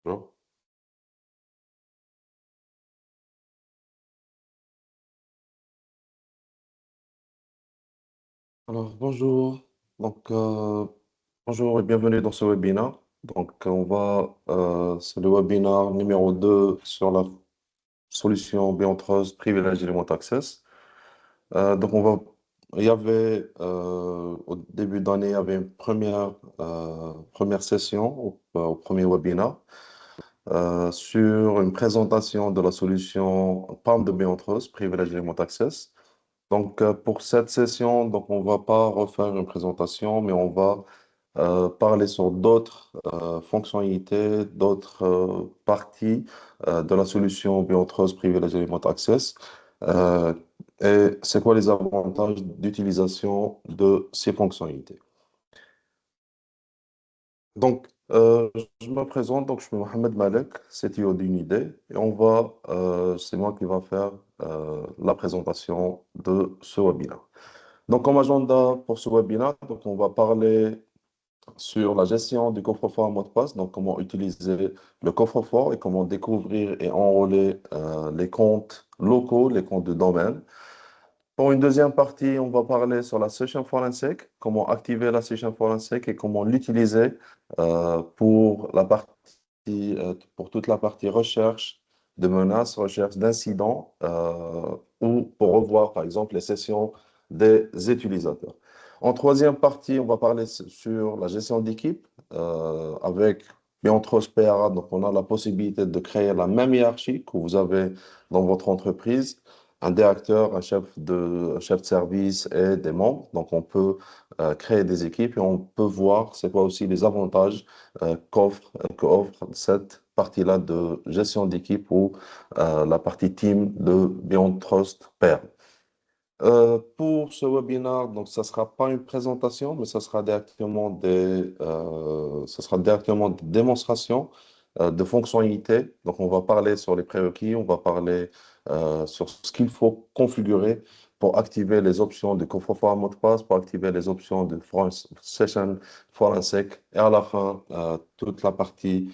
Bonjour. Alors, bonjour. Donc, bonjour et bienvenue dans ce webinaire. Donc, c'est le webinaire numéro 2 sur la solution Beyond Privilege Remote Access. Donc, il y avait, au début d'année, il y avait une première session au premier webinaire sur une présentation de la solution PAM de Beyond Privilege Remote Access. Donc, pour cette session, donc, on va pas refaire une présentation, mais on va parler sur d'autres fonctionnalités, d'autres parties de la solution BioTrust Privilege Remote Access. Euh, et c'est quoi les avantages d'utilisation de ces fonctionnalités? Donc, je me présente, donc je suis Mohamed Malek, CTO d'Unidé, et c'est moi qui va faire la présentation de ce webinaire. Donc, comme agenda pour ce webinaire, donc on va parler sur la gestion du coffre-fort mot de passe, donc comment utiliser le coffre-fort et comment découvrir et enrôler les comptes locaux, les comptes de domaine. Pour une deuxième partie, on va parler sur la session forensic, comment activer la session forensic et comment l'utiliser pour toute la partie recherche de menaces, recherche d'incidents ou pour revoir, par exemple, les sessions des utilisateurs. En troisième partie, on va parler sur la gestion d'équipe avec Beyondros PRA. Donc, on a la possibilité de créer la même hiérarchie que vous avez dans votre entreprise, un directeur, un chef de service et des membres. Donc, on peut créer des équipes et on peut voir c'est quoi aussi les avantages qu'offre cette partie-là de gestion d'équipe ou la partie team de Beyond Trust Pair. Pour ce webinaire, donc ça sera pas une présentation, mais ça sera directement des démonstrations de fonctionnalités. Donc, on va parler sur les prérequis, on va parler sur ce qu'il faut configurer pour activer les options de coffre-fort à mot de passe, pour activer les options de session forensic, et à la fin, toute la partie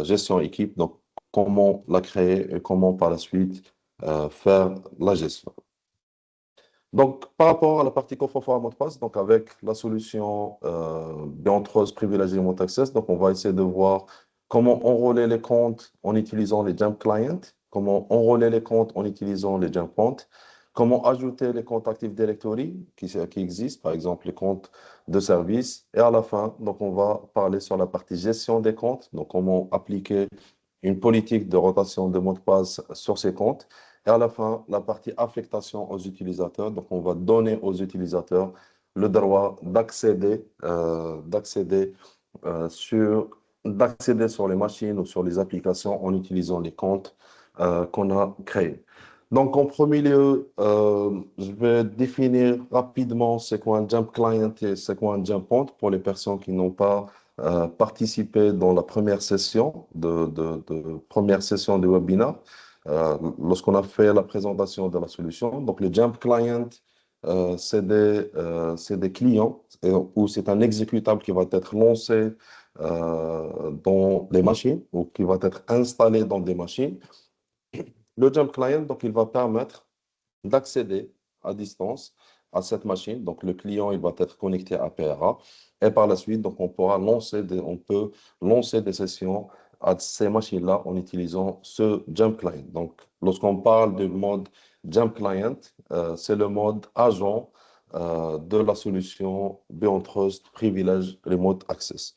gestion équipe. Donc, comment la créer et comment par la suite faire la gestion. Donc, par rapport à la partie coffre-fort à mot de passe, donc avec la solution Beyondros Privileged Remote Access, donc on va essayer de voir comment enrôler les comptes en utilisant les jump clients, comment enrôler les comptes en utilisant les jump points, comment ajouter les comptes Active Directory qui existent, par exemple les comptes de service. Et à la fin, donc on va parler sur la partie gestion des comptes, donc comment appliquer une politique de rotation de mots de passe sur ces comptes. Et à la fin, la partie affectation aux utilisateurs. Donc, on va donner aux utilisateurs le droit sur, d'accéder sur les machines ou sur les applications en utilisant les comptes qu'on a créés. Donc, en premier lieu, je vais définir rapidement c'est quoi un jump client et c'est quoi un jump point pour les personnes qui n'ont pas participé dans la première session première session du webinaire lorsqu'on a fait la présentation de la solution. Donc, le Jump Client, c'est des clients ou c'est un exécutable qui va être lancé dans les machines ou qui va être installé dans des machines. Le Jump Client, donc, il va permettre d'accéder à distance à cette machine. Donc, le client, il va être connecté à PRA. Et par la suite, donc, on peut lancer des sessions à ces machines-là en utilisant ce Jump Client. Donc, lorsqu'on parle du mode Jump Client, c'est le mode agent de la solution Beyond Trust Privilege Remote Access.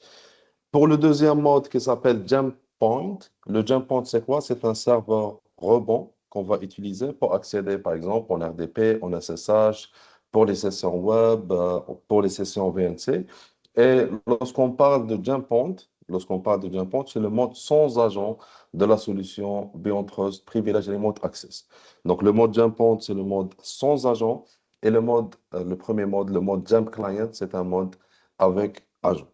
Pour le deuxième mode qui s'appelle Jump Point, le Jump Point, c'est quoi? C'est un serveur rebond qu'on va utiliser pour accéder, par exemple, en RDP, en SSH, pour les sessions web, pour les sessions VNC. Et lorsqu'on parle de Jump Point, c'est le mode sans agent de la solution Beyond Trust Privilege Remote Access. Donc, le mode Jump Point, c'est le mode sans agent. Et le premier mode, le mode Jump Client, c'est un mode avec agent.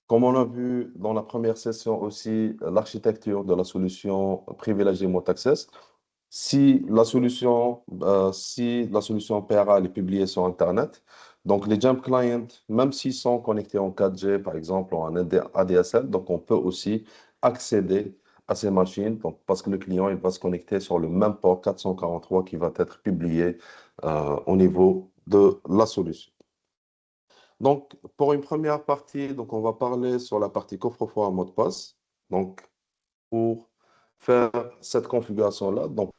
Comme on a vu dans la première session aussi, l'architecture de la solution privilégiée Remote Access, si la solution PRA elle est publiée sur Internet, donc les jump clients, même s'ils sont connectés en 4G, par exemple, ou en ADSL, donc on peut aussi accéder à ces machines, donc, parce que le client il va se connecter sur le même port 443 qui va être publié au niveau de la solution. Donc, pour une première partie, donc, on va parler sur la partie coffre-fort à mot de passe. Donc, pour faire cette configuration-là, donc,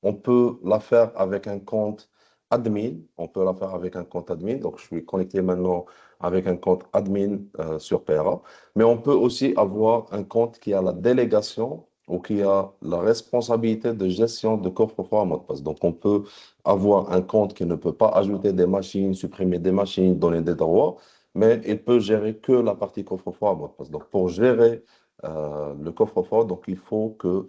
on peut la faire avec un compte admin. On peut la faire avec un compte admin. Donc, je suis connecté maintenant avec un compte admin sur Pera. Mais on peut aussi avoir un compte qui a la délégation ou qui a la responsabilité de gestion de coffre-fort à mot de passe. Donc, on peut avoir un compte qui ne peut pas ajouter des machines, supprimer des machines, donner des droits, mais il peut gérer que la partie coffre-fort à mot de passe. Donc, pour gérer le coffre-fort, donc, il faut que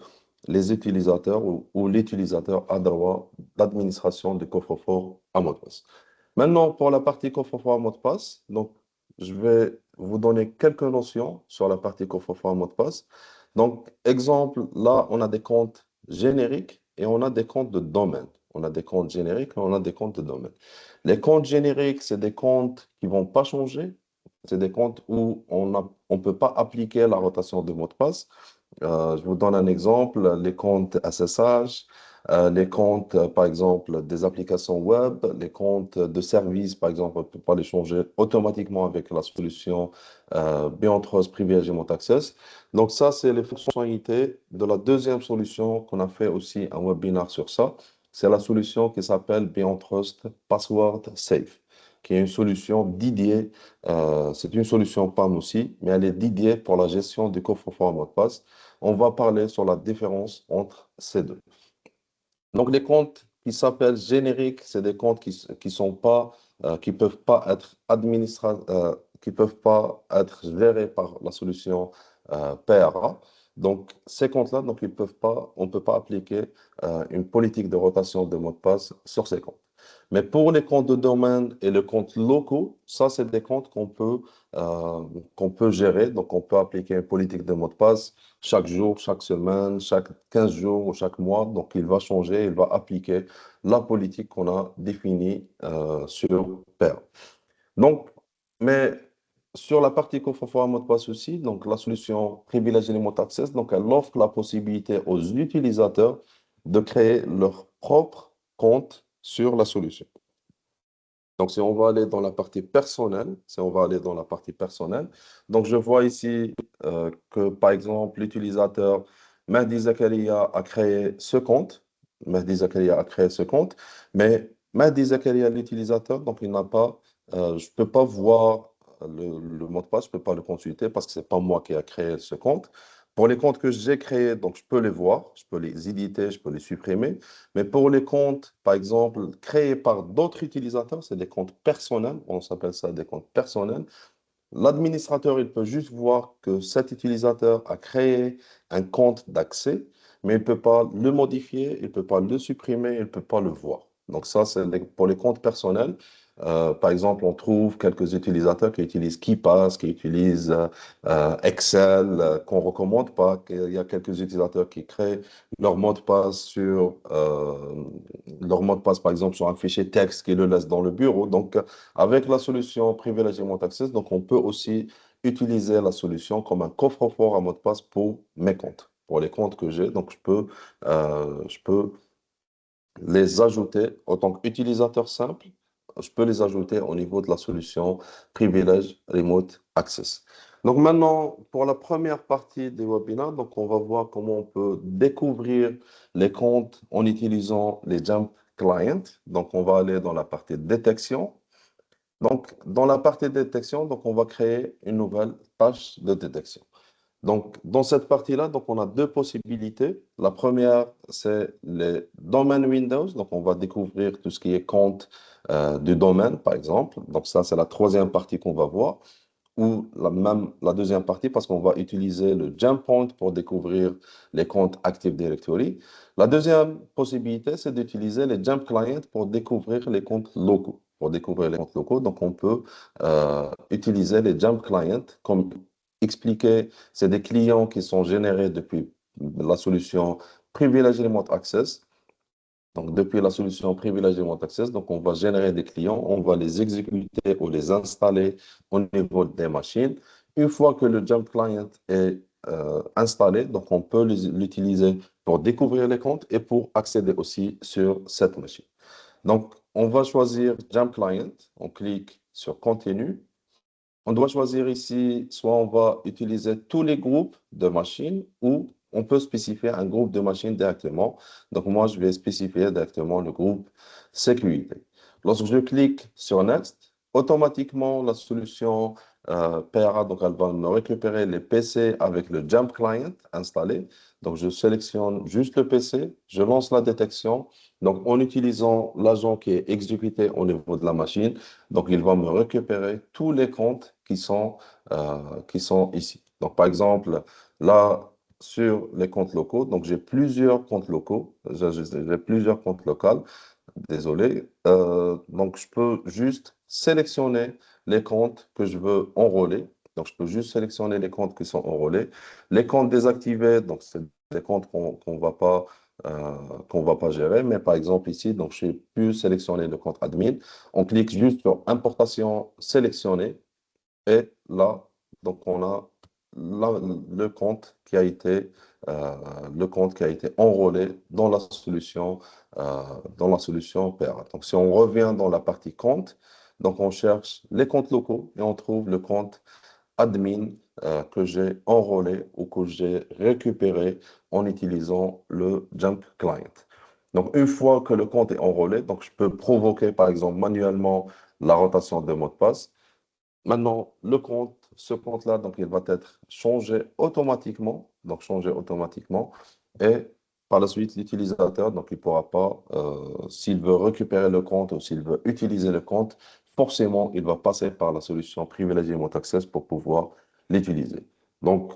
les utilisateurs ou l'utilisateur a droit d'administration du coffre-fort à mot de passe. Maintenant, pour la partie coffre-fort à mot de passe, donc, je vais vous donner quelques notions sur la partie coffre-fort à mot de passe. Donc, exemple, là, on a des comptes génériques et on a des comptes de domaine. On a des comptes génériques et on a des comptes de domaine. Les comptes génériques, c'est des comptes qui ne vont pas changer. C'est des comptes où on ne peut pas appliquer la rotation de mot de passe. Je vous donne un exemple, les comptes SSH, les comptes, par exemple, des applications web, les comptes de services, par exemple, on ne peut pas les changer automatiquement avec la solution Beyond Trust Privilege Remote Access. Donc ça, c'est les fonctionnalités de la deuxième solution qu'on a fait aussi un webinaire sur ça. C'est la solution qui s'appelle Beyond Trust Password Safe, qui est une solution dédiée, c'est une solution PAM aussi, mais elle est dédiée pour la gestion du coffre-fort à mot de passe. On va parler sur la différence entre ces deux. Donc, les comptes qui s'appellent génériques, c'est des comptes qui sont pas, qui peuvent pas être qui peuvent pas être gérés par la solution PRA. Donc, ces comptes-là, donc, ils peuvent pas, on ne peut pas appliquer une politique de rotation de mot de passe sur ces comptes. Mais pour les comptes de domaine et les comptes locaux, ça, c'est des comptes qu'on peut gérer. Donc, on peut appliquer une politique de mot de passe chaque jour, chaque semaine, chaque 15 jours ou chaque mois. Donc, il va changer, il va appliquer la politique qu'on a définie sur Pair. Donc, mais sur la partie coffre-fort à mot de passe aussi, donc la solution Privileged Remote Access, donc elle offre la possibilité aux utilisateurs de créer leur propre compte sur la solution. Donc, si on va aller dans la partie personnelle, donc je vois ici que, par exemple, l'utilisateur Mehdi Zakaria a créé ce compte. Mehdi Zakaria a créé ce compte, mais Mehdi Zakaria, l'utilisateur, donc il n'a pas, je ne peux pas voir le mot de passe, je ne peux pas le consulter parce que ce n'est pas moi qui a créé ce compte. Pour les comptes que j'ai créés, donc je peux les voir, je peux les éditer, je peux les supprimer. Mais pour les comptes, par exemple, créés par d'autres utilisateurs, c'est des comptes personnels, on s'appelle ça des comptes personnels. L'administrateur, il peut juste voir que cet utilisateur a créé un compte d'accès, mais il ne peut pas le modifier, il ne peut pas le supprimer, il ne peut pas le voir. Donc ça, c'est pour les comptes personnels. Par exemple, on trouve quelques utilisateurs qui utilisent KeePass, qui utilisent Excel, qu'on ne recommande pas. Il y a quelques utilisateurs qui créent leur mot de passe leur mot de passe, par exemple, sur un fichier texte qui le laisse dans le bureau. Donc, avec la solution Privileged Remote Access, donc on peut aussi utiliser la solution comme un coffre-fort à mot de passe pour mes comptes, pour les comptes que j'ai. Donc, je peux les ajouter en tant qu'utilisateur simple. Je peux les ajouter au niveau de la solution Privilege Remote Access. Donc maintenant, pour la première partie du webinaire, donc on va voir comment on peut découvrir les comptes en utilisant les Jump Clients. Donc on va aller dans la partie détection. Donc dans la partie détection, donc on va créer une nouvelle tâche de détection. Donc, dans cette partie-là, donc, on a deux possibilités. La première, c'est les domaines Windows. Donc, on va découvrir tout ce qui est compte du domaine, par exemple. Donc, ça, c'est la troisième partie qu'on va voir. Ou la deuxième partie, parce qu'on va utiliser le jump point pour découvrir les comptes Active Directory. La deuxième possibilité, c'est d'utiliser les jump clients pour découvrir les comptes locaux. Pour découvrir les comptes locaux, donc on peut utiliser les jump clients comme expliqué, c'est des clients qui sont générés depuis la solution Privileged Remote Access. Donc, depuis la solution Privileged Remote Access, donc on va générer des clients, on va les exécuter ou les installer au niveau des machines. Une fois que le Jump Client est installé. Donc, on peut l'utiliser pour découvrir les comptes et pour accéder aussi sur cette machine. Donc, on va choisir Jump Client. On clique sur Continue. On doit choisir ici, soit on va utiliser tous les groupes de machines ou on peut spécifier un groupe de machines directement. Donc, moi, je vais spécifier directement le groupe sécurité. Lorsque je clique sur Next, automatiquement, la solution PRA, donc elle va me récupérer les PC avec le Jump Client installé. Donc, je sélectionne juste le PC, je lance la détection. Donc, en utilisant l'agent qui est exécuté au niveau de la machine, donc il va me récupérer tous les comptes qui sont ici. Donc, par exemple, là, sur les comptes locaux, donc j'ai plusieurs comptes locaux, j'ai plusieurs comptes locaux, désolé. Donc, je peux juste sélectionner les comptes que je veux enrôler. Donc, je peux juste sélectionner les comptes qui sont enrôlés. Les comptes désactivés, donc, c'est des comptes qu'on va pas gérer. Mais par exemple, ici, donc, j'ai pu sélectionner le compte admin. On clique juste sur importation sélectionnée. Et là, donc, on a le compte qui a été, euh, le compte qui a été enrôlé dans la solution PRA. Donc, si on revient dans la partie compte, donc on cherche les comptes locaux et on trouve le compte admin que j'ai enrôlé ou que j'ai récupéré en utilisant le Jump Client. Donc, une fois que le compte est enrôlé, donc je peux provoquer, par exemple, manuellement la rotation de mot de passe. Maintenant, ce compte-là, donc, il va être changé automatiquement. Donc, changé automatiquement. Et par la suite, l'utilisateur, donc, il ne pourra pas, s'il veut récupérer le compte ou s'il veut utiliser le compte, forcément, il va passer par la solution privilégiée Remote Access pour pouvoir l'utiliser. Donc,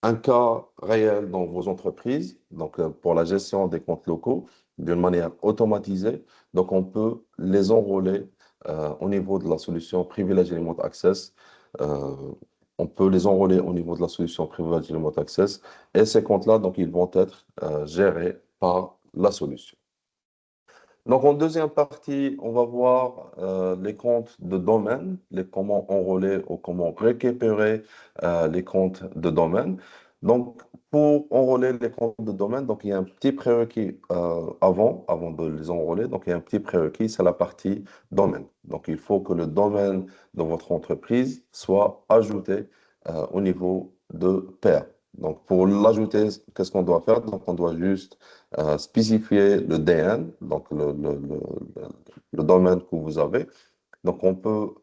un cas réel dans vos entreprises, donc, pour la gestion des comptes locaux, d'une manière automatisée, donc, on peut les enrôler au niveau de la solution Privileged Remote Access. Euh, on peut les enrôler au niveau de la solution Privileged Remote Access et ces comptes-là, donc, ils vont être gérés par la solution. Donc, en deuxième partie, on va voir les comptes de domaine, comment enrôler ou comment récupérer les comptes de domaine. Donc, pour enrôler les comptes de domaine, donc, il y a un petit prérequis avant de les enrôler. Donc, il y a un petit prérequis, c'est la partie domaine. Donc, il faut que le domaine de votre entreprise soit ajouté au niveau de pair. Donc, pour l'ajouter, qu'est-ce qu'on doit faire? Donc, on doit juste spécifier le DN, donc le domaine que vous avez. Donc, on peut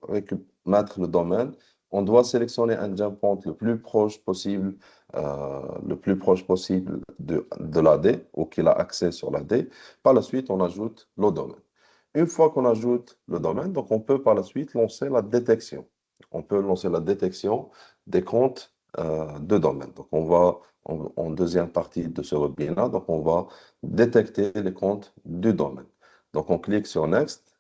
mettre le domaine. On doit sélectionner un jump point le plus proche possible de l'AD ou qu'il a accès sur l'AD. Par la suite, on ajoute le domaine. Une fois qu'on ajoute le domaine, donc on peut par la suite lancer la détection. On peut lancer la détection des comptes de domaine. Donc, on va en deuxième partie de ce webinaire, donc on va détecter les comptes du domaine. Donc, on clique sur Next.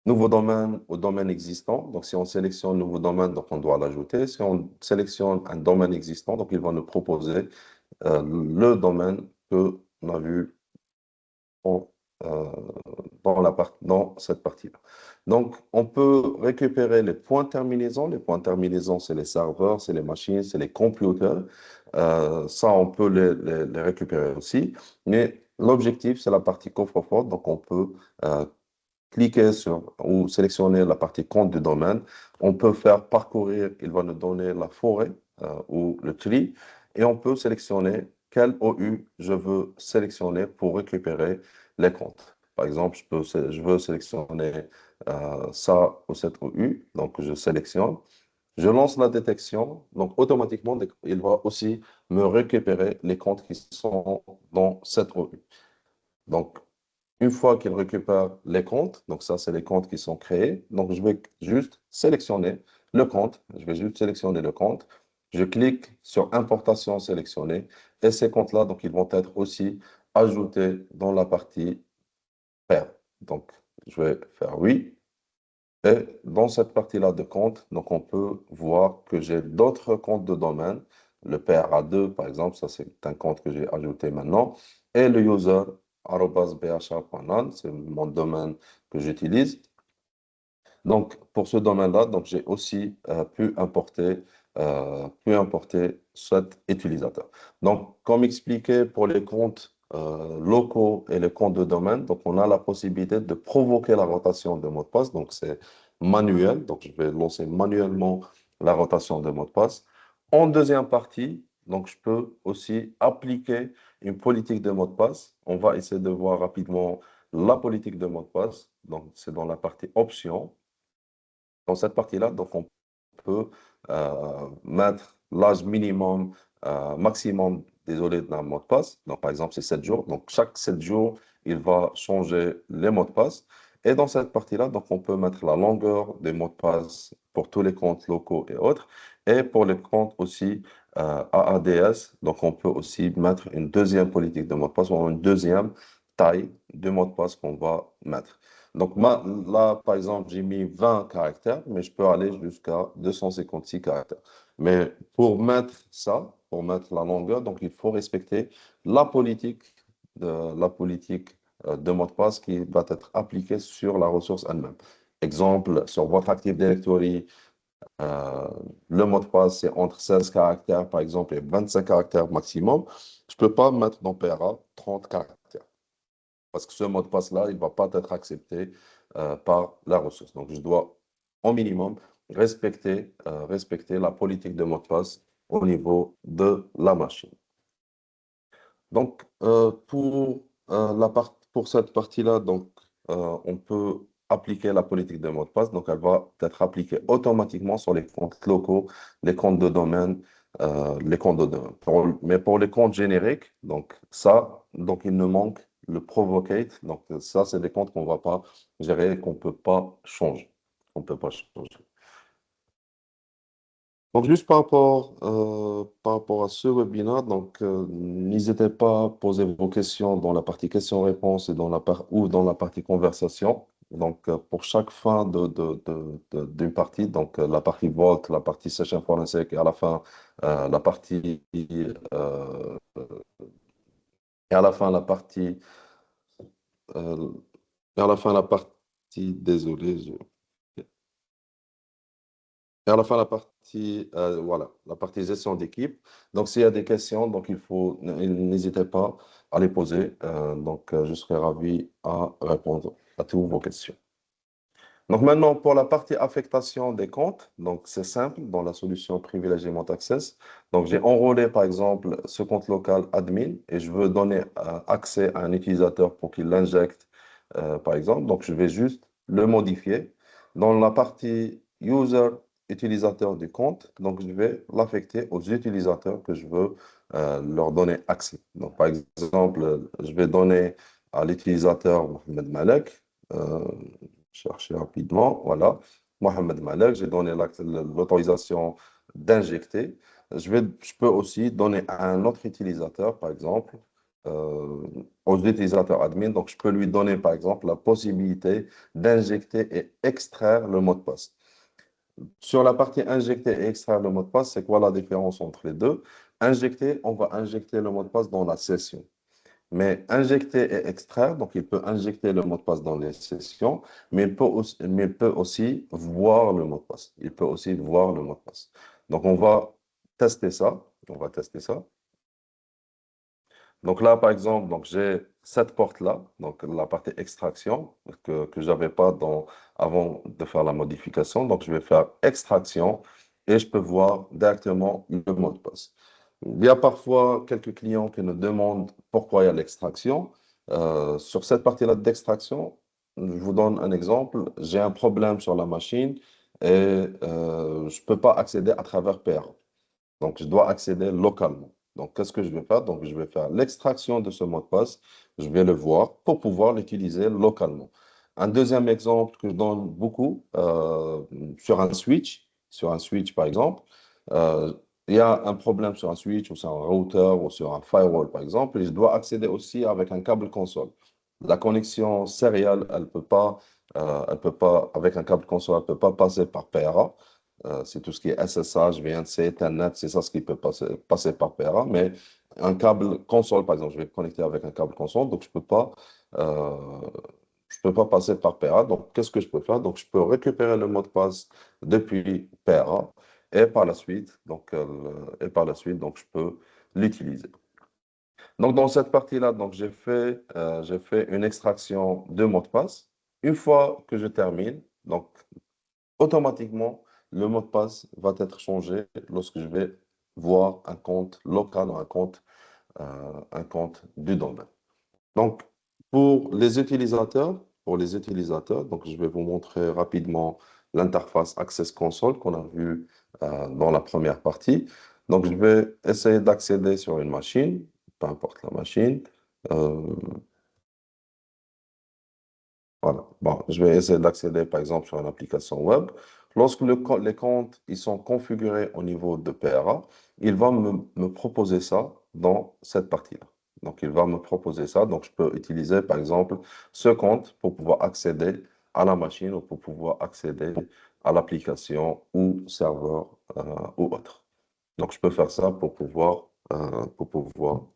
Nouveau domaine ou domaine existant. Donc, si on sélectionne nouveau domaine, donc on doit l'ajouter. Si on sélectionne un domaine existant, donc il va nous proposer le domaine que on a vu en, euh, dans cette partie-là. Donc, on peut récupérer les points terminaisons. Les points terminaisons, c'est les serveurs, c'est les machines, c'est les computers. Ça, on peut les récupérer aussi. Mais l'objectif, c'est la partie coffre-fort. Donc, on peut cliquer sur ou sélectionner la partie compte du domaine. On peut faire parcourir, il va nous donner la forêt ou le tri. Et on peut sélectionner quel OU je veux sélectionner pour récupérer les comptes. Par exemple, je veux sélectionner ça ou cet OU. Donc, je sélectionne. Je lance la détection. Donc, automatiquement, il va aussi me récupérer les comptes qui sont dans cette OU. Donc, une fois qu'il récupère les comptes, donc ça, c'est les comptes qui sont créés. Donc, je vais juste sélectionner le compte. Je vais juste sélectionner le compte. Je clique sur importation sélectionnée et ces comptes-là, donc, ils vont être aussi ajoutés dans la partie pair. Donc, je vais faire oui. Et dans cette partie-là de compte, donc, on peut voir que j'ai d'autres comptes de domaine. Le PRA2, par exemple, ça, c'est un compte que j'ai ajouté maintenant. Et le user @bha.nan, c'est mon domaine que j'utilise. Donc, pour ce domaine-là, donc j'ai aussi pu importer peut importer cet utilisateur. Donc, comme expliqué pour les comptes locaux et les comptes de domaine, donc on a la possibilité de provoquer la rotation de mot de passe. Donc, c'est manuel. Donc, je vais lancer manuellement la rotation de mot de passe. En deuxième partie, donc, je peux aussi appliquer une politique de mot de passe. On va essayer de voir rapidement la politique de mot de passe. Donc, c'est dans la partie options. Dans cette partie-là, donc, on peut mettre l'âge minimum, maximum, désolé, d'un mot de passe. Donc, par exemple, c'est 7 jours. Donc, chaque 7 jours, il va changer les mots de passe. Et dans cette partie-là, donc, on peut mettre la longueur des mots de passe pour tous les comptes locaux et autres. Et pour les comptes aussi AADS, donc, on peut aussi mettre une deuxième politique de mot de passe ou une deuxième taille de mot de passe qu'on va mettre. Donc là, par exemple, j'ai mis 20 caractères, mais je peux aller jusqu'à 256 caractères. Mais pour mettre ça, pour mettre la longueur, donc il faut respecter la politique de mot de passe qui va être appliquée sur la ressource elle-même. Exemple, sur votre Active Directory, euh, le mot de passe, c'est entre 16 caractères, par exemple, et 25 caractères maximum. Je ne peux pas mettre dans PRA 30 caractères. Parce que ce mot de passe-là, il ne va pas être accepté par la ressource. Donc, je dois, au minimum, respecter la politique de mot de passe au niveau de la machine. Donc, pour cette partie-là, donc, on peut appliquer la politique de mot de passe. Donc, elle va être appliquée automatiquement sur les comptes locaux, les comptes de domaine, les comptes de domaine. Mais pour les comptes génériques, donc ça, donc il nous manque le provocate. Donc, ça, c'est des comptes qu'on ne va pas gérer, qu'on ne peut pas changer. On peut pas changer. Donc, juste par rapport à ce webinaire, donc, n'hésitez pas à poser vos questions dans la partie questions-réponses et ou dans la partie conversation. Donc, pour chaque fin d'une partie, donc la partie Vault, la partie Session Forensic et à la fin, la partie, et à la fin, la partie, euh, et à la fin, la partie, désolé, et à la fin, voilà, la partie gestion d'équipe. Donc, s'il y a des questions, donc n'hésitez pas à les poser. Donc, je serai ravi à répondre à toutes vos questions. Donc, maintenant, pour la partie affectation des comptes, donc c'est simple dans la solution privilégiement access. Donc, j'ai enrôlé, par exemple, ce compte local admin et je veux donner accès à un utilisateur pour qu'il l'injecte, par exemple. Donc, je vais juste le modifier. Dans la partie user utilisateur du compte, donc je vais l'affecter aux utilisateurs que je veux leur donner accès. Donc, par exemple, je vais donner à l'utilisateur Mohamed Malek. Chercher rapidement. Voilà. Mohamed Malek, j'ai donné l'autorisation d'injecter. Je peux aussi donner à un autre utilisateur, par exemple, euh, aux utilisateurs admin. Donc, je peux lui donner, par exemple, la possibilité d'injecter et extraire le mot de passe. Sur la partie injecter et extraire le mot de passe, c'est quoi la différence entre les deux? Injecter, on va injecter le mot de passe dans la session. Mais injecter et extraire, donc il peut injecter le mot de passe dans les sessions, mais il peut aussi voir le mot de passe. Il peut aussi voir le mot de passe. Donc on va tester ça. On va tester ça. Donc là, par exemple, donc j'ai cette porte-là, donc la partie extraction que je n'avais pas avant de faire la modification. Donc je vais faire extraction et je peux voir directement le mot de passe. Il y a parfois quelques clients qui nous demandent pourquoi il y a l'extraction. Sur cette partie-là d'extraction, je vous donne un exemple. J'ai un problème sur la machine et je ne peux pas accéder à travers PR. Donc, je dois accéder localement. Donc, qu'est-ce que je vais faire? Donc, je vais faire l'extraction de ce mot de passe. Je vais le voir pour pouvoir l'utiliser localement. Un deuxième exemple que je donne beaucoup sur un switch par exemple, euh, il y a un problème sur un switch ou sur un router ou sur un firewall par exemple, et je dois accéder aussi avec un câble console. La connexion sérielle, elle peut pas, avec un câble console, elle ne peut pas passer par PRA. C'est tout ce qui est SSH, VNC, Ethernet, c'est ça ce qui peut passer par PRA. Mais un câble console, par exemple, je vais connecter avec un câble console, donc euh, je peux pas passer par PRA. Donc, qu'est-ce que je peux faire? Donc, je peux récupérer le mot de passe depuis PRA et par la suite, donc je peux l'utiliser. Donc, dans cette partie-là, donc j'ai fait une extraction de mot de passe. Une fois que je termine, donc automatiquement, le mot de passe va être changé lorsque je vais voir un compte local ou un compte du domaine. Donc, pour les utilisateurs, donc je vais vous montrer rapidement l'interface Access Console qu'on a vue dans la première partie. Donc, je vais essayer d'accéder sur une machine, peu importe la machine. Euh, voilà. Bon, je vais essayer d'accéder, par exemple, sur une application web. Lorsque les comptes ils sont configurés au niveau de PRA, il va me proposer ça dans cette partie-là. Donc, il va me proposer ça. Donc, je peux utiliser, par exemple, ce compte pour pouvoir accéder à la machine ou pour pouvoir accéder à l'application ou serveur ou autre. Donc, je peux faire ça pour pouvoir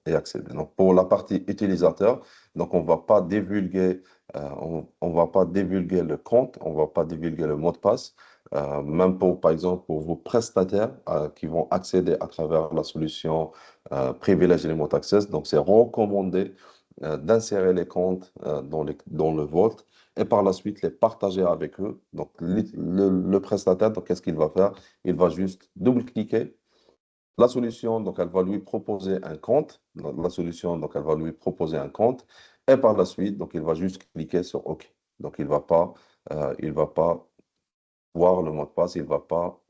y accéder. Donc, pour la partie utilisateur, donc on va pas divulguer, on va pas divulguer le compte, on va pas divulguer le mot de passe. Même pour, par exemple, pour vos prestataires qui vont accéder à travers la solution Privilege Remote Access. Donc, c'est recommandé d'insérer les comptes dans le Vault et par la suite les partager avec eux. Donc, le prestataire, donc, qu'est-ce qu'il va faire? Il va juste double-cliquer la solution, donc, elle va lui proposer un compte. La solution, donc, elle va lui proposer un compte. Et par la suite, donc, il va juste cliquer sur OK. Donc, il va pas voir le mot de passe, il va pas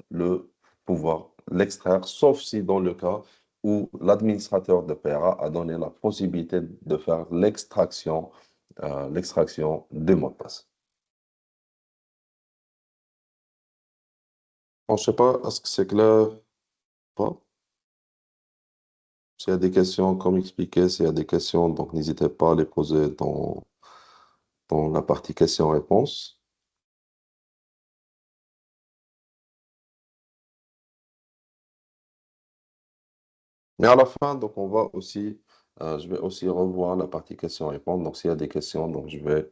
pouvoir l'extraire, sauf si dans le cas où l'administrateur de PRA a donné la possibilité de faire l'extraction des mots de passe. Bon, je sais pas, est-ce que c'est clair ou pas? S'il y a des questions, comme expliqué, s'il y a des questions, donc n'hésitez pas à les poser dans la partie questions-réponses. Mais à la fin, donc je vais aussi revoir la partie questions-réponses. Donc s'il y a des questions, donc je vais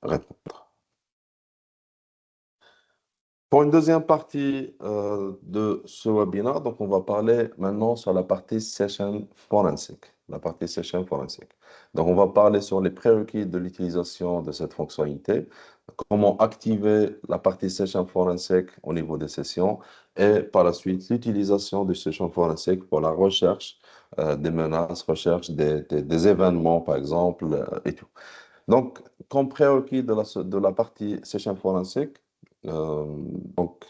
répondre. Pour une deuxième partie de ce webinaire, donc on va parler maintenant sur la partie session forensic. La partie session forensic. Donc on va parler sur les prérequis de l'utilisation de cette fonctionnalité, comment activer la partie session forensic au niveau des sessions et par la suite l'utilisation de session forensic pour la recherche des menaces, recherche des événements par exemple et tout. Donc, comme prérequis de la partie session forensic, donc,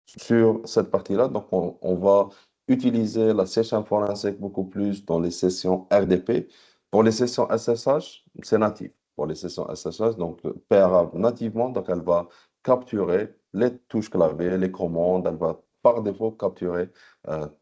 sur cette partie-là, donc on va utiliser la session forensic beaucoup plus dans les sessions RDP. Pour les sessions SSH, c'est natif. Pour les sessions SSH, donc PRA nativement, donc elle va capturer les touches clavier, les commandes, elle va par défaut capturer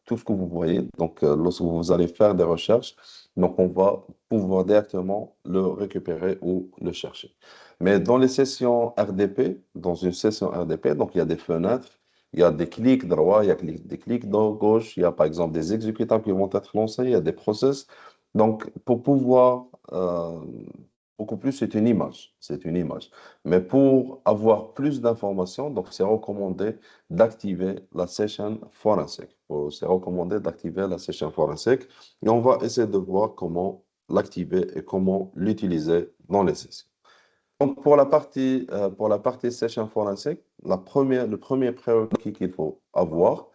tout ce que vous voyez. Donc, lorsque vous allez faire des recherches, donc on va pouvoir directement le récupérer ou le chercher. Mais dans les sessions RDP, dans une session RDP, donc il y a des fenêtres, il y a des clics droits, il y a des clics gauche, il y a par exemple des exécutables qui vont être lancés, il y a des process. Donc, pour pouvoir, beaucoup plus, c'est une image, c'est une image. Mais pour avoir plus d'informations, donc c'est recommandé d'activer la session forensic. C'est recommandé d'activer la session forensic et on va essayer de voir comment l'activer et comment l'utiliser dans les sessions. Donc, pour la partie session forensic, le premier prérequis qu'il faut avoir,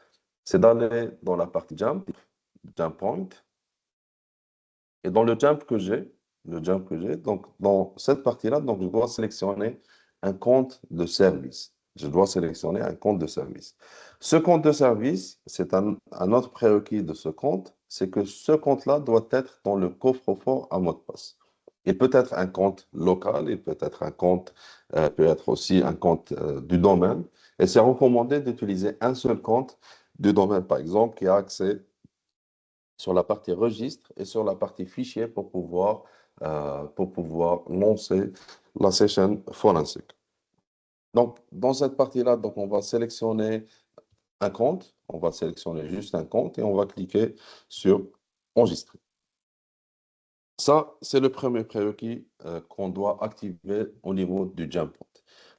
c'est d'aller dans la partie jump point. Et dans le jump que j'ai, donc dans cette partie-là, donc je dois sélectionner un compte de service. Je dois sélectionner un compte de service. Ce compte de service, c'est un autre prérequis de ce compte, c'est que ce compte-là doit être dans le coffre-fort à mot de passe. Il peut être un compte local, il peut être peut être aussi un compte du domaine. Et c'est recommandé d'utiliser un seul compte du domaine, par exemple, qui a accès sur la partie registre et sur la partie fichier pour pouvoir lancer la session forensic. Donc, dans cette partie-là, donc, on va sélectionner un compte, on va sélectionner juste un compte et on va cliquer sur enregistrer. Ça, c'est le premier prérequis qu'on doit activer au niveau du jump point.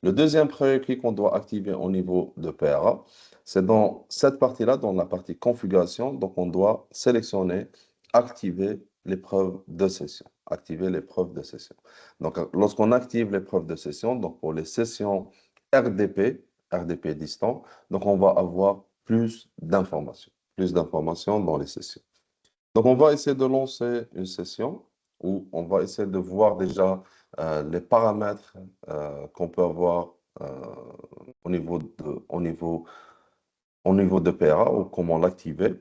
Le deuxième prérequis qu'on doit activer au niveau de PRA, c'est dans cette partie-là, dans la partie configuration. Donc, on doit sélectionner, activer l'épreuve de session. Activer l'épreuve de session. Donc, lorsqu'on active l'épreuve de session, donc pour les sessions RDP, RDP distant, donc on va avoir plus d'informations dans les sessions. Donc, on va essayer de lancer une session où on va essayer de voir déjà les paramètres qu'on peut avoir au niveau au niveau de PRA ou comment l'activer.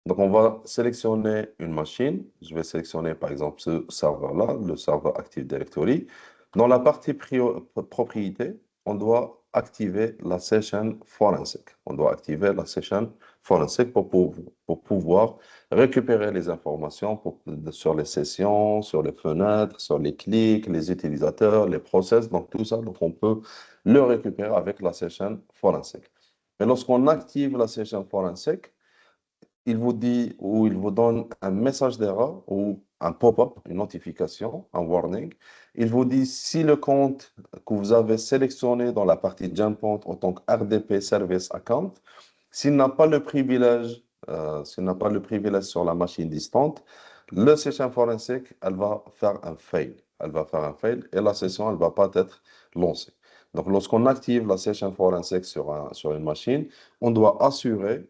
Donc, on va sélectionner une machine. Je vais sélectionner par exemple ce serveur-là, le serveur Active Directory. Dans la partie propriété, on doit activer la session forensic. On doit activer la session forensic pour pouvoir récupérer les informations sur les sessions, sur les fenêtres, sur les clics, les utilisateurs, les process, donc tout ça. Donc, on peut le récupérer avec la session forensic. Mais lorsqu'on active la session forensic, il vous dit ou il vous donne un message d'erreur ou un pop-up, une notification, un warning. Il vous dit si le compte que vous avez sélectionné dans la partie Jump Point en tant que RDP Service Account, s'il n'a pas le privilège sur la machine distante, le session forensic, elle va faire un fail. Elle va faire un fail et la session, elle ne va pas être lancée. Donc, lorsqu'on active la session forensic sur une machine, on doit assurer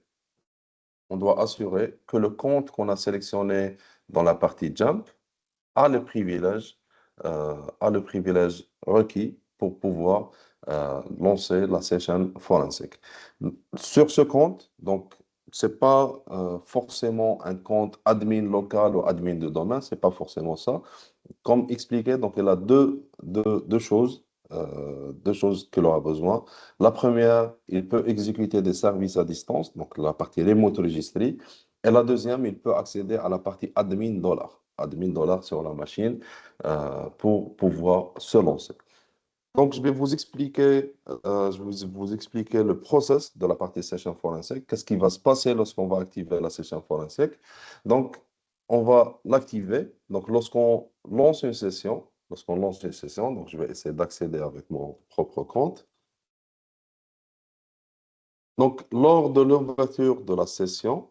on doit assurer que le compte qu'on a sélectionné dans la partie Jump a le privilège requis pour pouvoir lancer la session forensic. Sur ce compte, donc, c'est pas forcément un compte admin local ou admin de domaine, c'est pas forcément ça. Comme expliqué, donc il a deux choses qu'il aura besoin. La première, il peut exécuter des services à distance, donc la partie remote registry. Et la deuxième, il peut accéder à la partie admin dollar sur la machine pour pouvoir se lancer. Donc, je vais vous expliquer le process de la partie session forensic. Qu'est-ce qui va se passer lorsqu'on va activer la session forensic? Donc, on va l'activer. Donc, lorsqu'on lance une session, donc je vais essayer d'accéder avec mon propre compte. Donc, lors de l'ouverture de la session,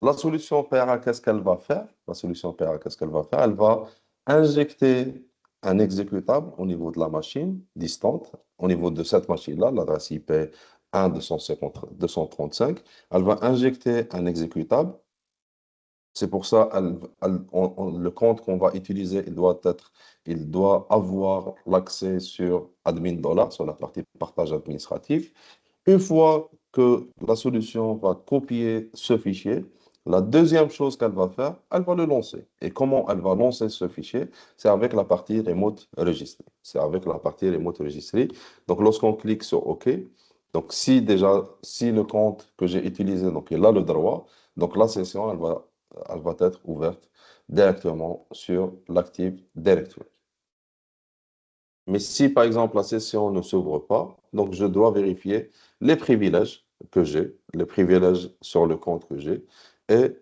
la solution PRA, qu'est-ce qu'elle va faire? La solution PRA, qu'est-ce qu'elle va faire? Elle va injecter un exécutable au niveau de la machine distante, au niveau de cette machine-là, l'adresse IP 1.250.235. Elle va injecter un exécutable. C'est pour ça, le compte qu'on va utiliser, il doit avoir l'accès sur admin dollar, sur la partie partage administratif. Une fois que la solution va copier ce fichier, la deuxième chose qu'elle va faire, elle va le lancer. Et comment elle va lancer ce fichier? C'est avec la partie remote registry. C'est avec la partie remote registry. Donc, lorsqu'on clique sur OK, donc si le compte que j'ai utilisé, donc il a le droit, donc la session, elle va être ouverte directement sur l'Active Directory. Mais si, par exemple, la session ne s'ouvre pas, donc je dois vérifier les privilèges que j'ai, les privilèges sur le compte que j'ai. Et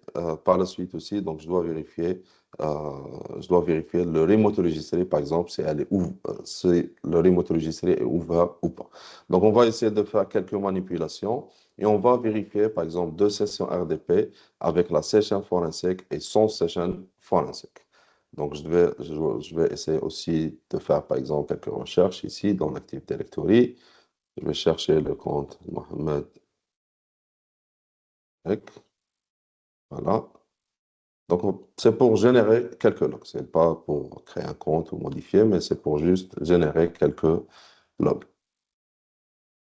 par la suite aussi, donc je dois vérifier le remote registré, par exemple, si le remote registré est ouvert ou pas. Donc, on va essayer de faire quelques manipulations et on va vérifier, par exemple, deux sessions RDP avec la session forensic et sans session forensic. Donc, je vais essayer aussi de faire, par exemple, quelques recherches ici dans l'Active Directory. Je vais chercher le compte Mohamed Ek. Voilà. Donc, c'est pour générer quelques logs. Ce n'est pas pour créer un compte ou modifier, mais c'est pour juste générer quelques logs.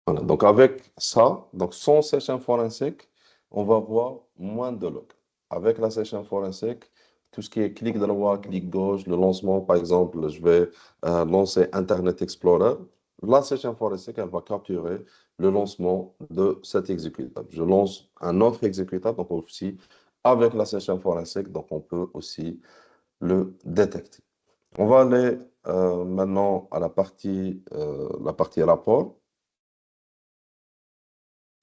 Voilà. Donc, avec ça, donc sans session forensic, on va voir moins de logs. Avec la session forensic, tout ce qui est clic droit, clic gauche, le lancement, par exemple, je vais lancer Internet Explorer. La session forensic, elle va capturer le lancement de cet exécutable. Je lance un autre exécutable, donc aussi avec la session forensic, donc on peut aussi le détecter. On va aller maintenant à la partie rapport.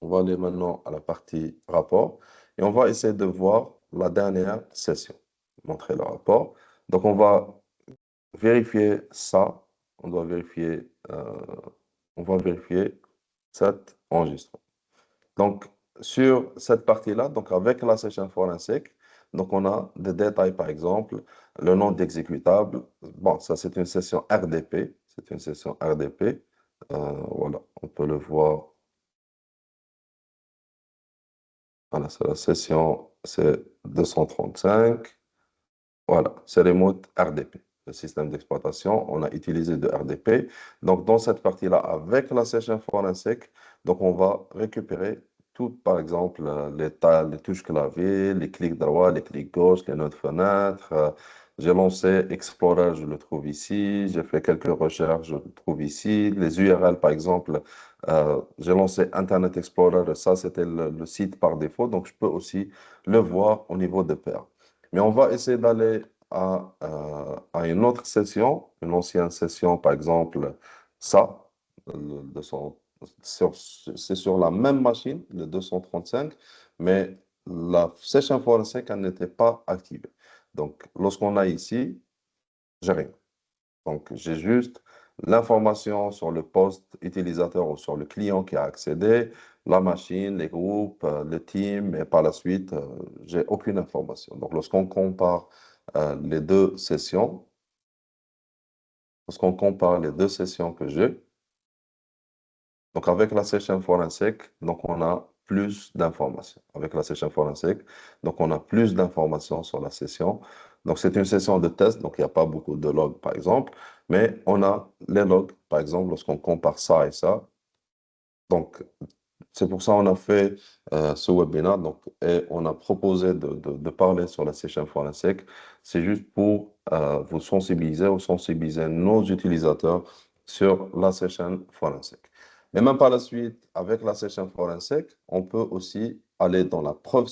On va aller maintenant à la partie rapport et on va essayer de voir la dernière session. Montrer le rapport. Donc, on va vérifier ça. On doit vérifier, on va vérifier cet enregistrement. Donc, sur cette partie-là, donc avec la session forensique, donc on a des détails, par exemple, le nom d'exécutable. Bon, ça, c'est une session RDP. C'est une session RDP. Voilà, on peut le voir. Voilà, c'est la session, c'est 235. Voilà, c'est remote RDP, le système d'exploitation. On a utilisé de RDP. Donc, dans cette partie-là, avec la session forensique, donc on va récupérer tout, par exemple, les touches clavier, les clics droits, les clics gauche, les notes fenêtres. J'ai lancé Explorer, je le trouve ici. J'ai fait quelques recherches, je le trouve ici. Les URL, par exemple, j'ai lancé Internet Explorer. Ça, c'était le site par défaut. Donc, je peux aussi le voir au niveau de pair. Mais on va essayer d'aller à une autre session, une ancienne session, par exemple, ça, le 200 c'est sur la même machine, le 235, mais la session forensique, elle n'était pas activée. Donc, lorsqu'on a ici, j'ai rien. Donc, j'ai juste l'information sur le poste utilisateur ou sur le client qui a accédé, la machine, les groupes, le team, et par la suite, j'ai aucune information. Donc, les deux sessions, lorsqu'on compare les deux sessions que j'ai, donc avec la session forensique, donc on a plus d'informations. Avec la session forensique, donc on a plus d'informations sur la session. Donc c'est une session de test, donc il n'y a pas beaucoup de logs par exemple, mais on a les logs, par exemple, lorsqu'on compare ça et ça. Donc c'est pour ça qu'on a fait ce webinaire donc, et on a proposé de parler sur la session forensique. C'est juste pour vous sensibiliser ou sensibiliser nos utilisateurs sur la session forensique. Mais même par la suite, avec la session forensique, on peut aussi aller dans la preuve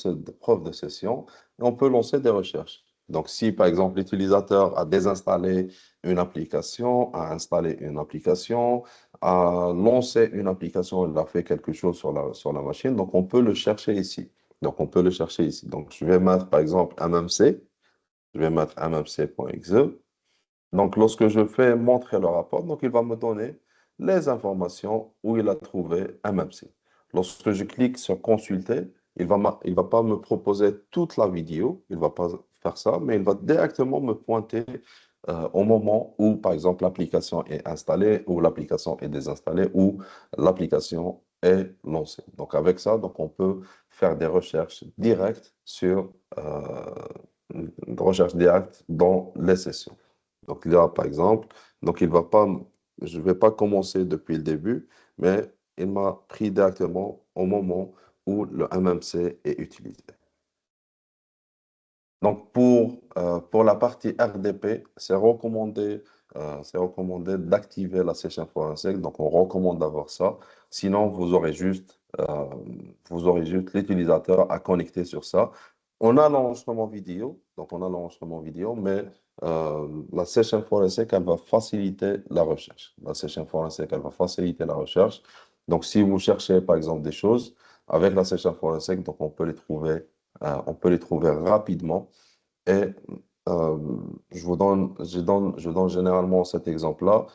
de session et on peut lancer des recherches. Donc, si par exemple l'utilisateur a désinstallé une application, a installé une application, a lancé une application, il a fait quelque chose sur la machine, donc on peut le chercher ici. Donc, on peut le chercher ici. Donc, je vais mettre par exemple MMC, je vais mettre mmc.exe. Donc, lorsque je fais montrer le rapport, donc il va me donner les informations où il a trouvé MMC. Lorsque je clique sur consulter, il va pas me proposer toute la vidéo, il va pas faire ça, mais il va directement me pointer au moment où, par exemple, l'application est installée, ou l'application est désinstallée, ou l'application est lancée. Donc, avec ça, donc, on peut faire des recherches directes une recherche directe dans les sessions. Donc là, par exemple, donc il va pas, je ne vais pas commencer depuis le début, mais il m'a pris directement au moment où le MMC est utilisé. Donc, pour la partie RDP, c'est recommandé d'activer la session forensique. Donc, on recommande d'avoir ça. Sinon, vous aurez juste l'utilisateur à connecter sur ça. On a l'enregistrement vidéo. Donc, on a l'enregistrement vidéo, mais la session forensique, elle va faciliter la recherche. La session forensique, elle va faciliter la recherche. Donc, si vous cherchez, par exemple, des choses, avec la session forensique, donc on peut les trouver rapidement. Et euh, je donne généralement cet exemple-là.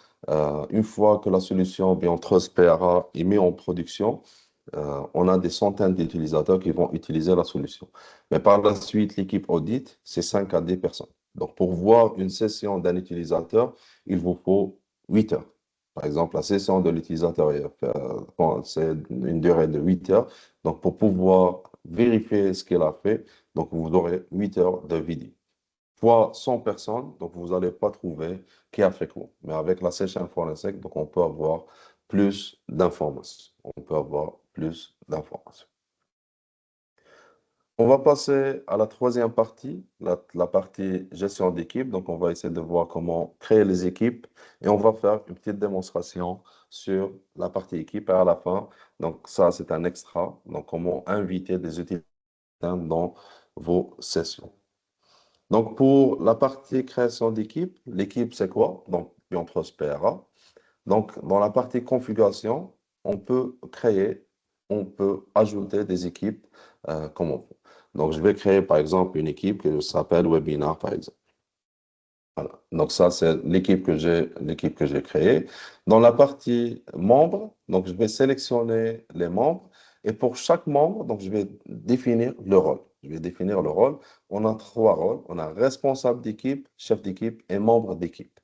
Une fois que la solution bien Trust PRA est mise en production, on a des centaines d'utilisateurs qui vont utiliser la solution. Mais par la suite, l'équipe audit, c'est 5 à 10 personnes. Donc, pour voir une session d'un utilisateur, il vous faut 8 heures. Par exemple, la session de l'utilisateur, c'est une durée de 8 heures. Donc, pour pouvoir vérifier ce qu'il a fait, donc vous aurez 8 heures de vidéo. Fois 100 personnes, donc vous n'allez pas trouver qui a fait quoi. Mais avec la session forensique, donc on peut avoir plus d'informations. On peut avoir plus d'informations. On va passer à la troisième partie, la partie gestion d'équipe. Donc, on va essayer de voir comment créer les équipes et on va faire une petite démonstration sur la partie équipe. Et à la fin, donc ça, c'est un extra. Donc, comment inviter des utilisateurs dans vos sessions. Donc, pour la partie création d'équipe, l'équipe, c'est quoi? Donc, on Prospera. Donc, dans la partie configuration, on peut créer, on peut ajouter des équipes comme on veut. Donc, je vais créer, par exemple, une équipe qui s'appelle Webinar, par exemple. Voilà. Donc ça, c'est l'équipe que j'ai créée. Dans la partie membres, donc je vais sélectionner les membres et pour chaque membre, donc je vais définir le rôle. Je vais définir le rôle. On a trois rôles. On a responsable d'équipe, chef d'équipe et membre d'équipe.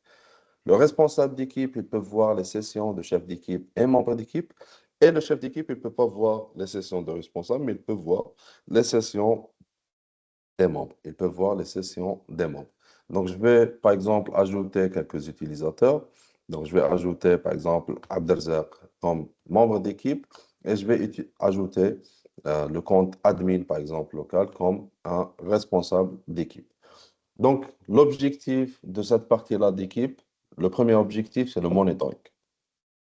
Le responsable d'équipe, il peut voir les sessions de chef d'équipe et membre d'équipe. Et le chef d'équipe, il ne peut pas voir les sessions de responsable, mais il peut voir les sessions des membres. Ils peuvent voir les sessions des membres. Donc, je vais, par exemple, ajouter quelques utilisateurs. Donc, je vais ajouter, par exemple, Abdelzak comme membre d'équipe et je vais ajouter le compte admin, par exemple, local, comme un responsable d'équipe. Donc, l'objectif de cette partie-là d'équipe, le premier objectif, c'est le monitoring.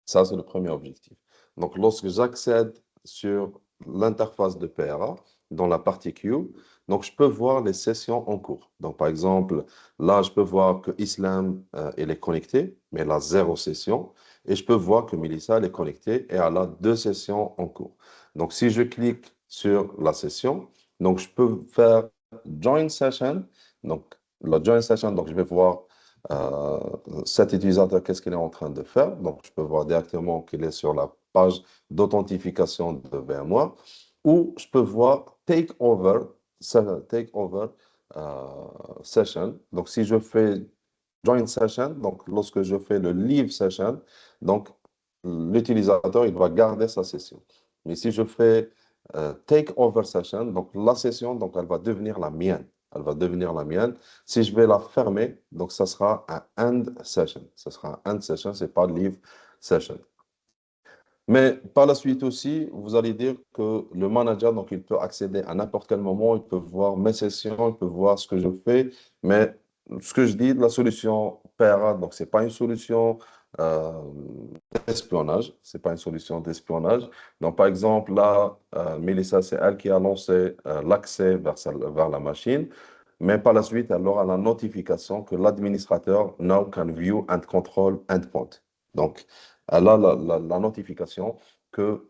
Ça, c'est le premier objectif. Donc, lorsque j'accède sur l'interface de PRA, dans la partie queue, donc je peux voir les sessions en cours. Donc, par exemple, là, je peux voir que Islam, elle est connectée, mais elle a zéro session. Et je peux voir que Melissa, elle est connectée et elle a deux sessions en cours. Donc, si je clique sur la session, donc je peux faire Join Session. Donc, la Join Session, donc je vais voir euh, cet utilisateur, qu'est-ce qu'il est en train de faire. Donc, je peux voir directement qu'il est sur la page d'authentification de VMware ou je peux voir take over session. Donc, si je fais join session, donc lorsque je fais le leave session, donc l'utilisateur, il va garder sa session. Mais si je fais take over session, donc la session, donc elle va devenir la mienne. Elle va devenir la mienne. Si je vais la fermer, donc ça sera un end session. Ça sera un end session, c'est pas leave session. Mais par la suite aussi, vous allez dire que le manager, donc, il peut accéder à n'importe quel moment, il peut voir mes sessions, il peut voir ce que je fais. Mais ce que je dis, la solution PRA, donc, ce n'est pas une solution euh, d'espionnage. C'est pas une solution d'espionnage. Donc, par exemple, là, Mélissa, c'est elle qui a lancé l'accès vers la machine. Mais par la suite, elle aura la notification que l'administrateur now can view and control endpoint. Donc, elle a la notification que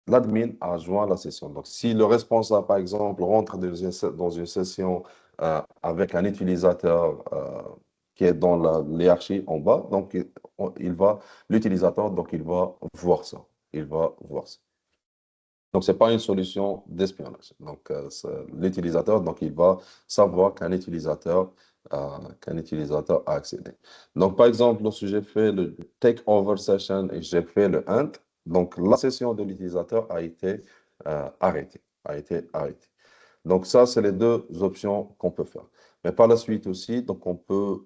l'admin a joint la session. Donc, si le responsable, par exemple, rentre dans une session avec un utilisateur qui est dans la hiérarchie en bas, donc l'utilisateur, donc il va voir ça. Il va voir ça. Donc, ce n'est pas une solution d'espionnage. Donc, l'utilisateur, donc, il va savoir qu'un utilisateur a accédé. Donc, par exemple, lorsque j'ai fait le take-over session et j'ai fait le end, donc, la session de l'utilisateur a été arrêtée. A été arrêtée. Donc, ça, c'est les deux options qu'on peut faire. Mais par la suite aussi, donc, on peut,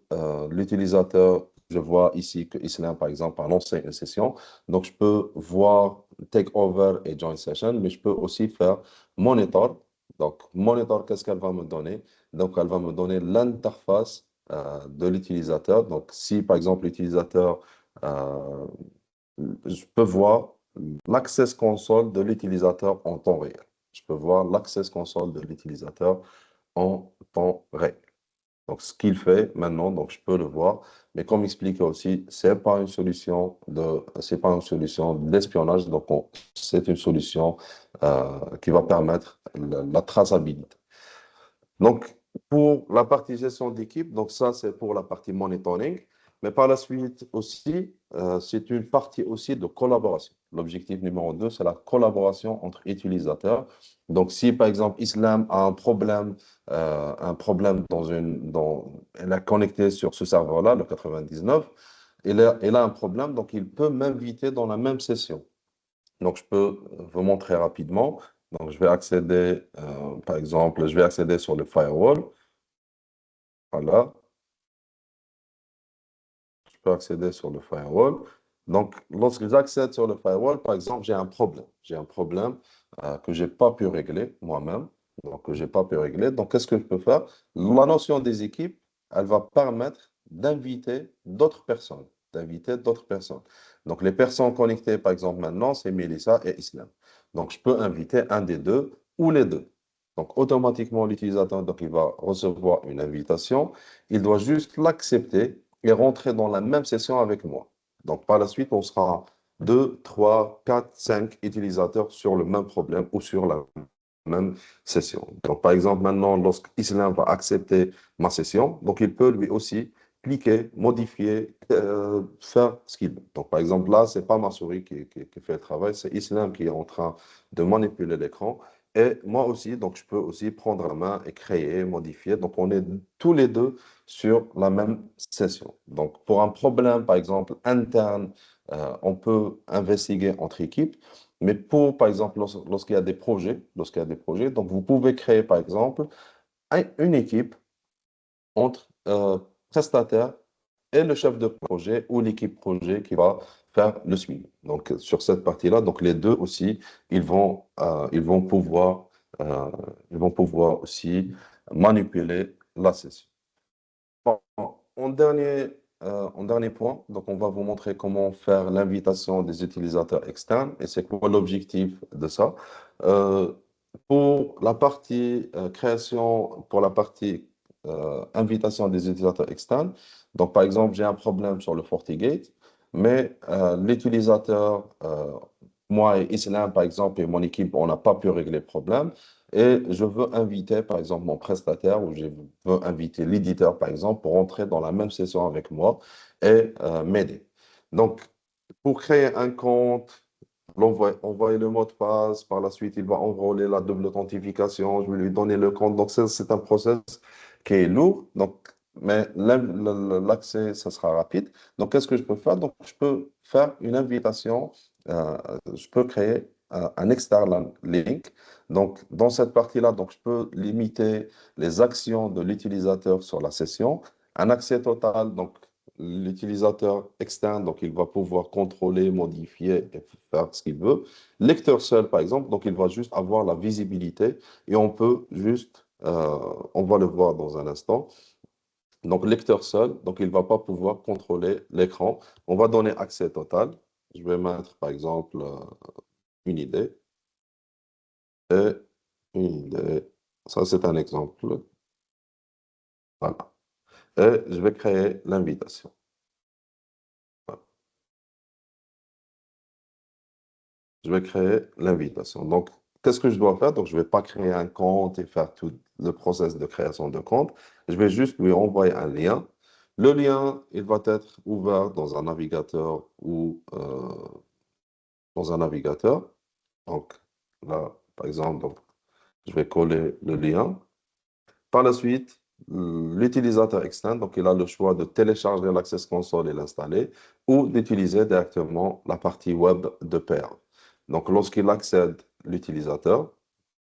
l'utilisateur, je vois ici que Islam, par exemple, a lancé une session. Donc, je peux voir take over et join session, mais je peux aussi faire monitor. Donc, monitor, qu'est-ce qu'elle va me donner? Donc, elle va me donner l'interface de l'utilisateur. Donc, si, par exemple, l'utilisateur, euh, je peux voir l'access console de l'utilisateur en temps réel. Je peux voir l'access console de l'utilisateur en temps réel. Donc, ce qu'il fait maintenant, donc je peux le voir. Mais comme expliqué aussi, c'est pas une solution d'espionnage. Donc, c'est une solution qui va permettre la traçabilité. Donc, pour la partie gestion d'équipe, donc ça, c'est pour la partie monitoring. Mais par la suite aussi, c'est une partie aussi de collaboration. L'objectif numéro 2, c'est la collaboration entre utilisateurs. Donc, si par exemple Islam a un problème elle est connectée sur ce serveur-là, le 99, il a un problème, donc il peut m'inviter dans la même session. Donc, je peux vous montrer rapidement. Donc, je vais accéder, par exemple, je vais accéder sur le firewall. Voilà, je peux accéder sur le firewall. Donc, lorsque j'accède sur le firewall, par exemple, j'ai un problème. J'ai un problème que je n'ai pas pu régler moi-même. Donc, que j'ai pas pu régler. Donc, qu'est-ce que je peux faire? La notion des équipes, elle va permettre d'inviter d'autres personnes. D'inviter d'autres personnes. Donc, les personnes connectées, par exemple, maintenant, c'est Melissa et Islam. Donc, je peux inviter un des deux ou les deux. Donc, automatiquement, l'utilisateur, donc, il va recevoir une invitation. Il doit juste l'accepter et rentrer dans la même session avec moi. Donc, par la suite, on sera 2, 3, 4, 5 utilisateurs sur le même problème ou sur la même session. Donc, par exemple, maintenant, lorsque Islam va accepter ma session, donc il peut lui aussi cliquer, modifier, faire ce qu'il veut. Donc, par exemple, là, c'est pas ma souris qui fait le travail, c'est Islam qui est en train de manipuler l'écran. Et moi aussi, donc, je peux aussi prendre la main et créer, modifier. Donc, on est tous les deux sur la même session. Donc, pour un problème, par exemple, interne, on peut investiguer entre équipes. Mais pour, par exemple, lorsqu'il y a des projets, donc vous pouvez créer, par exemple, une équipe entre prestataire et le chef de projet ou l'équipe projet qui va faire le suivi. Donc, sur cette partie-là, donc les deux aussi, ils vont, euh, ils vont pouvoir, euh, ils vont pouvoir aussi manipuler la session. Bon, en dernier point, donc on va vous montrer comment faire l'invitation des utilisateurs externes et c'est quoi l'objectif de ça. Euh, pour la partie création, pour la partie invitation des utilisateurs externes, donc par exemple, j'ai un problème sur le FortiGate, mais l'utilisateur, moi et Islam par exemple, et mon équipe, on n'a pas pu régler le problème. Et je veux inviter, par exemple, mon prestataire ou je veux inviter l'éditeur, par exemple, pour entrer dans la même session avec moi et m'aider. Donc, pour créer un compte, envoyer le mot de passe, par la suite, il va enrôler la double authentification, je vais lui donner le compte. Donc, c'est un process qui est lourd. Donc, mais l'accès, ça sera rapide. Donc, qu'est-ce que je peux faire? Donc, je peux faire une invitation, euh, je peux créer un external link. Donc, dans cette partie-là, donc, je peux limiter les actions de l'utilisateur sur la session. Un accès total, donc, l'utilisateur externe, donc, il va pouvoir contrôler, modifier et faire ce qu'il veut. Lecteur seul, par exemple, donc, il va juste avoir la visibilité et on peut juste, on va le voir dans un instant. Donc, lecteur seul, donc, il ne va pas pouvoir contrôler l'écran. On va donner accès total. Je vais mettre, par exemple, une idée. Et une idée. Ça, c'est un exemple. Voilà. Et je vais créer l'invitation. Voilà. Je vais créer l'invitation. Donc, qu'est-ce que je dois faire? Donc, je ne vais pas créer un compte et faire tout le process de création de compte. Je vais juste lui envoyer un lien. Le lien, il va être ouvert dans un navigateur ou dans un navigateur. Donc, là, par exemple, donc, je vais coller le lien. Par la suite, l'utilisateur externe, donc il a le choix de télécharger l'Access Console et l'installer ou d'utiliser directement la partie web de Perl. Donc lorsqu'il accède l'utilisateur,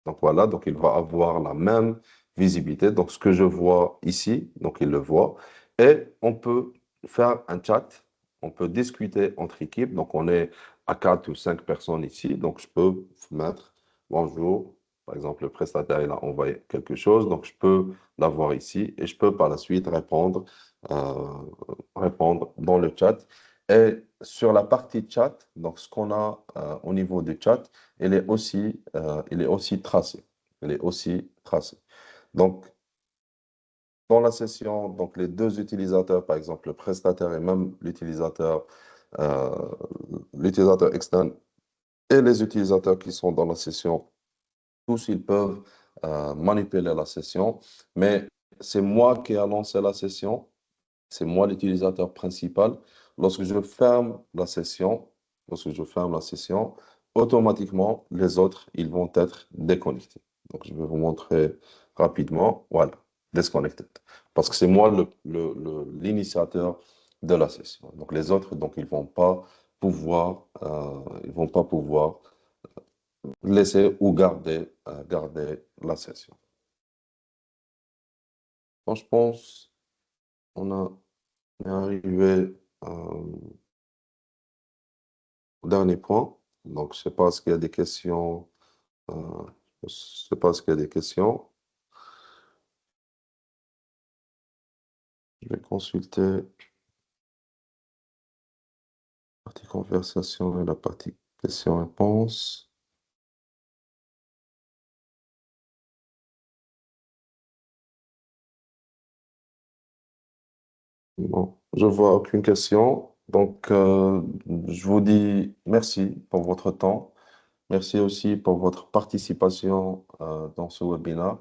donc voilà, donc il va avoir la même visibilité. Donc ce que je vois ici, donc il le voit. Et on peut faire un chat, on peut discuter entre équipes. Donc on est à 4 ou 5 personnes ici. Donc je peux mettre bonjour. Par exemple, le prestataire, il a envoyé quelque chose, donc je peux l'avoir ici et je peux par la suite répondre dans le chat. Et sur la partie chat, donc ce qu'on a au niveau du chat, il est aussi tracé. Il est aussi tracé. Donc, dans la session, donc les deux utilisateurs, par exemple le prestataire et même euh, l'utilisateur externe et les utilisateurs qui sont dans la session, tous, ils peuvent manipuler la session, mais c'est moi qui ai lancé la session, c'est moi l'utilisateur principal. Lorsque je ferme la session, lorsque je ferme la session, automatiquement, les autres, ils vont être déconnectés. Donc, je vais vous montrer rapidement. Voilà, disconnected. Parce que c'est moi l'initiateur de la session. Donc, les autres, donc, ils vont pas pouvoir laisser ou garder la session. Bon, je pense on est arrivé au dernier point. Donc, je ne sais pas s'il y a des questions. euh, je ne sais pas s'il y a des questions. Je vais consulter la partie conversation et la partie questions-réponses. Bon, je vois aucune question. Donc, je vous dis merci pour votre temps. Merci aussi pour votre participation dans ce webinaire.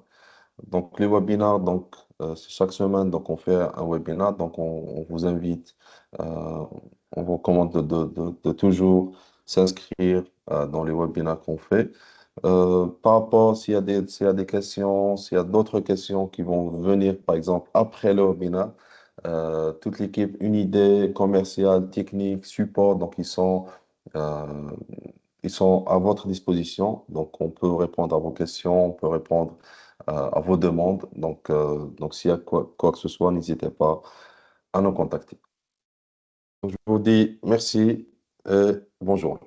Donc, les webinaires, donc, c'est chaque semaine, donc, on fait un webinaire. Donc, on vous invite, euh, on vous recommande de toujours s'inscrire dans les webinaires qu'on fait. Par rapport, s'il y a des questions, s'il y a d'autres questions qui vont venir, par exemple, après le webinaire, toute l'équipe, une idée commerciale, technique, support, donc, euh, ils sont à votre disposition. Donc, on peut répondre à vos questions, on peut répondre à vos demandes. Donc s'il y a quoi que ce soit, n'hésitez pas à nous contacter. Donc, je vous dis merci et bonjour.